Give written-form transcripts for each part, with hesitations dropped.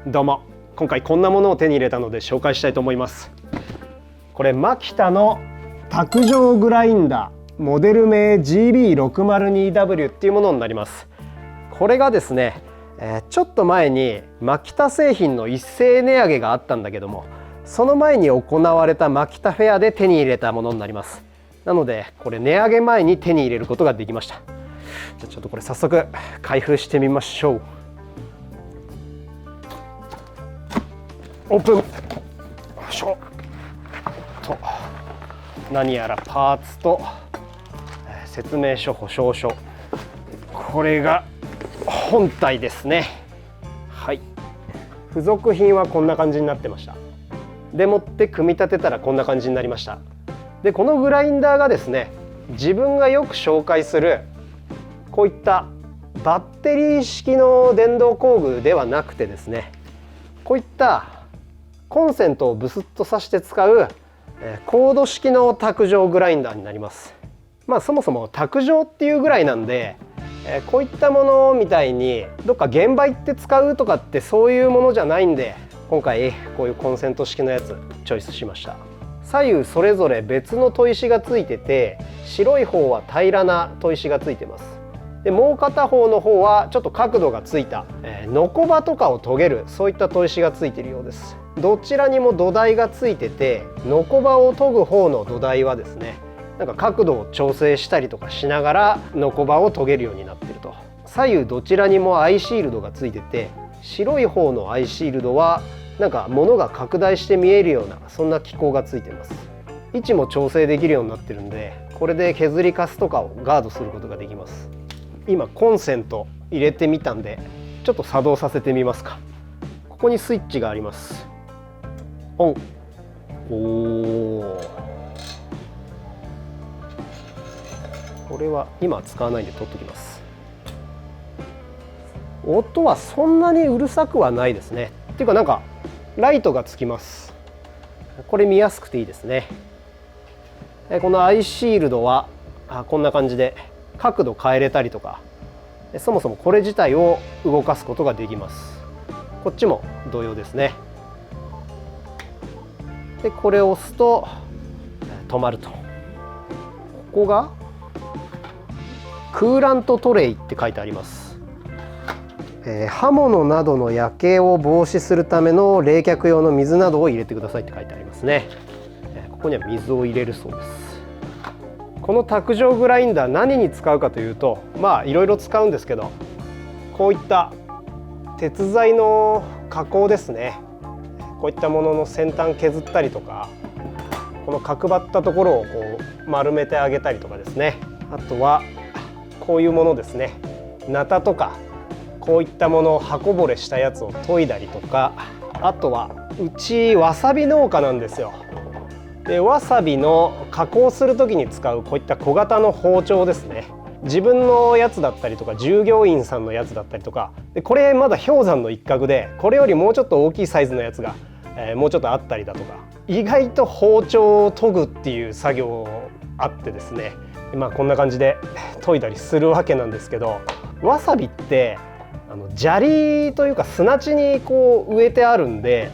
どうも、今回こんなものを手に入れたので紹介したいと思います。これマキタの卓上グラインダー、モデル名 GB602W っていうものになります。これがですね、ちょっと前にマキタ製品の一斉値上げがあったんだけども、その前に行われたマキタフェアで手に入れたものになります。なのでこれ値上げ前に手に入れることができました。じゃあちょっとこれ早速開封してみましょう。オープン。よいしょと、何やらパーツと説明書、保証書、これが本体ですね。はい、付属品はこんな感じになってました。でもって組み立てたらこんな感じになりました。でこのグラインダーがですね、自分がよく紹介するこういったバッテリー式の電動工具ではなくてですね、こういったコンセントをブスッと挿して使うコード式の卓上グラインダーになります。そもそも卓上っていうぐらいなんで、こういったものみたいにどっか現場行って使うとかってそういうものじゃないんで、今回こういうコンセント式のやつチョイスしました。左右それぞれ別の砥石がついてて、白い方は平らな砥石がついてます。でもう片方の方はちょっと角度がついた、ノコバとかを研げる、そういった砥石がついているようです。どちらにも土台がついてて、ノコバを研ぐ方の土台はですね、なんか角度を調整したりとかしながらノコバを研げるようになっていると。左右どちらにもアイシールドがついてて、白い方のアイシールドはなんか物が拡大して見えるような、そんな機構がついてます。位置も調整できるようになってるんで、これで削りカスとかをガードすることができます。今コンセント入れてみたんで、ちょっと作動させてみますか。ここにスイッチがあります。オン。これは今使わないんで取っときます。音はそんなにうるさくはないですね。っていうかなんかライトがつきます。これ見やすくていいですね。このアイシールドはこんな感じで角度変えれたりとか、そもそもこれ自体を動かすことができます。こっちも同様ですね。でこれを押すと止まると。ここがクーラントトレイって書いてあります。刃物などの焼けを防止するための冷却用の水などを入れてくださいって書いてありますね。ここには水を入れるそうです。この卓上グラインダー何に使うかというと、いろいろ使うんですけど、こういった鉄材の加工ですね。こういったものの先端削ったりとか、この角張ったところをこう丸めてあげたりとかですね。あとはこういうものですね。ナタとかこういったものを刃こぼれしたやつを研いだりとか、あとはうちわさび農家なんですよ。でわさびの加工する時に使うこういった小型の包丁ですね。自分のやつだったりとか従業員さんのやつだったりとかで、これまだ氷山の一角で、これよりもうちょっと大きいサイズのやつが、もうちょっとあったりだとか、意外と包丁を研ぐっていう作業あってですね、こんな感じで研いだりするわけなんですけど、わさびって砂利というか砂地にこう植えてあるんで、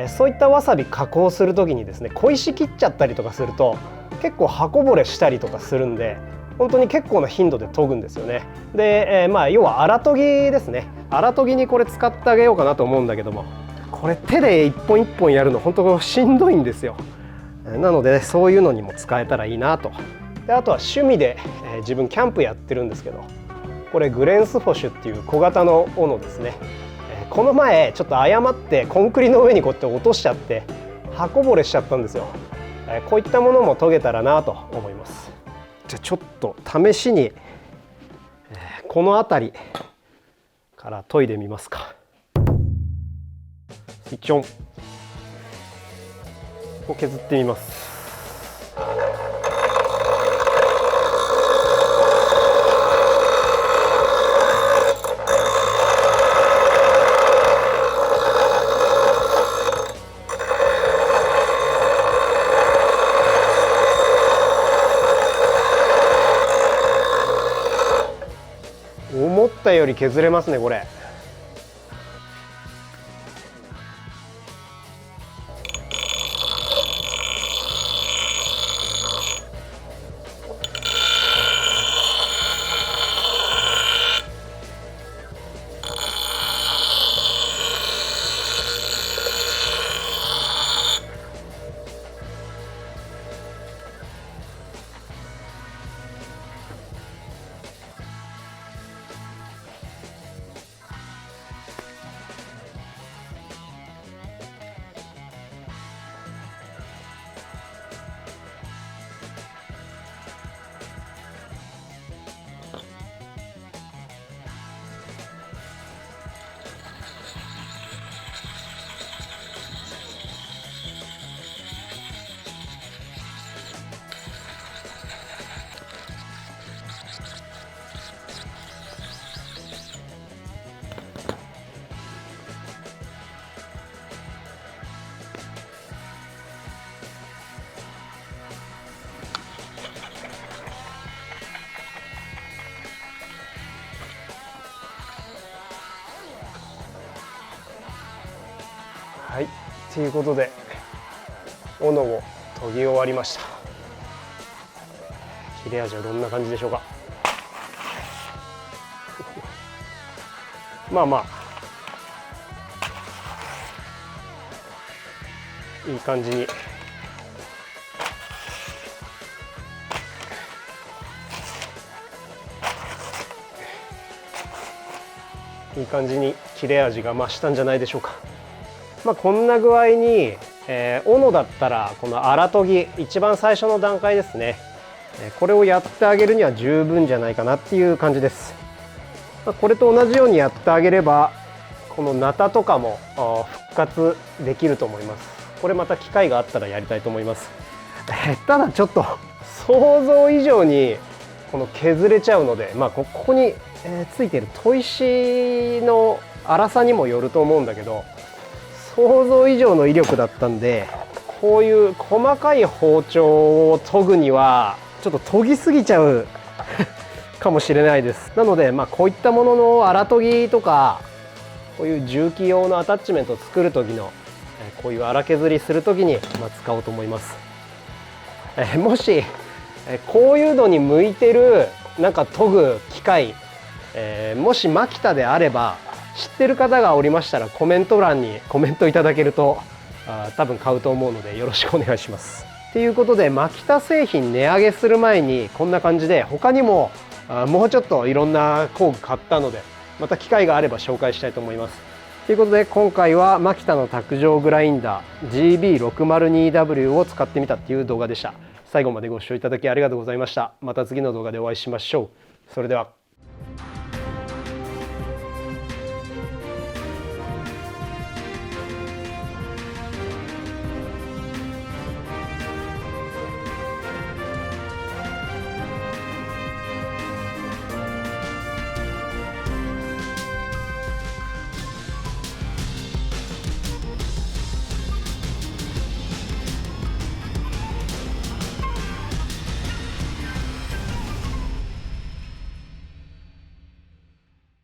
そういったわさび加工する時にですね、小石切っちゃったりとかすると結構刃こぼれしたりとかするんで、本当に結構な頻度で研ぐんですよね。で、要は荒研ぎですね。荒研ぎにこれ使ってあげようかなと思うんだけども、これ手で一本一本やるの本当しんどいんですよ。なのでそういうのにも使えたらいいなと。であとは趣味で、自分キャンプやってるんですけど、これグレンスフォシュっていう小型の斧ですね。この前ちょっと誤ってコンクリの上にこうやって落としちゃって刃こぼれしちゃったんですよ。こういったものも研げたらなと思います。じゃあちょっと試しに、この辺りから研いでみますか。スイッチオン。ここ削ってみます。思ったより削れますねこれ。はい、ということで斧を研ぎ終わりました。切れ味はどんな感じでしょうか。まあまあいい感じに切れ味が増したんじゃないでしょうか。まあ、こんな具合に、斧だったらこの荒研ぎ一番最初の段階ですね、これをやってあげるには十分じゃないかなっていう感じです。まあ、これと同じようにやってあげればこのナタとかも復活できると思います。これまた機会があったらやりたいと思います。ただちょっと想像以上にこの削れちゃうので、まあ、ここに、ついている砥石の粗さにもよると思うんだけど、想像以上の威力だったんで、こういう細かい包丁を研ぐにはちょっと研ぎすぎちゃうかもしれないです。なので、まあ、こういったものの粗研ぎとかこういう重機用のアタッチメントを作る時のこういう粗削りする時に使おうと思います。もしこういうのに向いてるなんか研ぐ機械、もしマキタであれば知ってる方がおりましたらコメント欄にコメントいただけると多分買うと思うのでよろしくお願いします。ということでマキタ製品値上げする前にこんな感じで他にももうちょっといろんな工具買ったのでまた機会があれば紹介したいと思います。ということで今回はマキタの卓上グラインダー GB602W を使ってみたっていう動画でした。最後までご視聴いただきありがとうございました。また次の動画でお会いしましょう。それでは。